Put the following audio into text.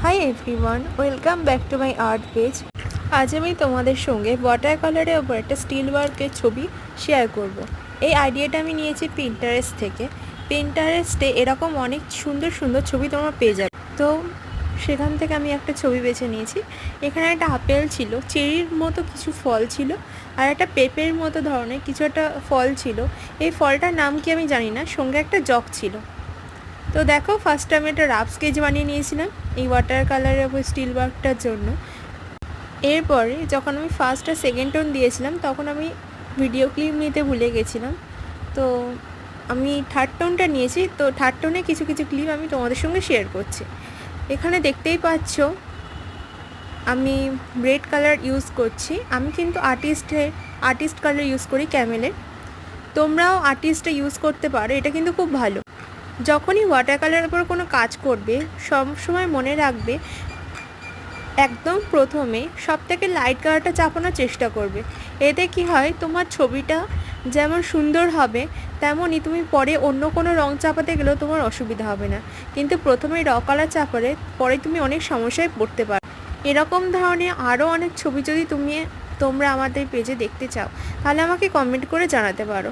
Hi everyone, welcome back to my art page. আজ আমি তোমাদের সঙ্গে ওয়াটার কালারের ওপর একটা স্টিল ওয়ার্কের ছবি শেয়ার করব। এই আইডিয়াটা আমি নিয়েছি পিন্টারেস্ট থেকে। পিন্টারেস্টে এরকম অনেক সুন্দর সুন্দর ছবি তোমরা পেয়ে যাবে। তো সেখান থেকে আমি একটা ছবি বেছে নিয়েছি। এখানে একটা আপেল ছিল, চেরির মতো কিছু ফল ছিল, আর একটা পেঁপের মতো ধরনের কিছু একটা ফল ছিল। এই ফলটার নাম কি আমি জানি না, সঙ্গে একটা জগ ছিল। তো দেখো, ফার্স্টে আমি একটা রাফ স্কেচ বানিয়ে নিয়েছিলাম এই ওয়াটার কালারের ওপর স্টিল ওয়ার্কটার জন্য। এরপরে যখন আমি ফার্স্ট আর সেকেন্ড টোন দিয়েছিলাম তখন আমি ভিডিও ক্লিপ নিতে ভুলে গেছিলাম। তো আমি থার্ড টোনটা নিয়েছি। তো থার্ড টোনে কিছু কিছু ক্লিপ আমি তোমাদের সঙ্গে শেয়ার করছি। এখানে দেখতেই পাচ্ছ আমি রেড কালার ইউজ করছি। আমি কিন্তু আর্টিস্ট কালার ইউজ করি ক্যামেলের। তোমরাও আর্টিস্টটা ইউজ করতে পারো, এটা কিন্তু খুব ভালো। যখনই ওয়াটার কালারের উপর কোনো কাজ করবে সবসময় মনে রাখবে একদম প্রথমে সবথেকে লাইট কালারটা চাপানোর চেষ্টা করবে। এতে কি হয়, তোমার ছবিটা যেমন সুন্দর হবে তেমনই তুমি পরে অন্য কোনো রং চাপাতে গেলেও তোমার অসুবিধা হবে না। কিন্তু প্রথমে র কালার চাপালে পরে তুমি অনেক সমস্যায় পড়তে পারো। এরকম ধরনের আরও অনেক ছবি যদি তোমরা আমাদের পেজে দেখতে চাও তাহলে আমাকে কমেন্ট করে জানাতে পারো।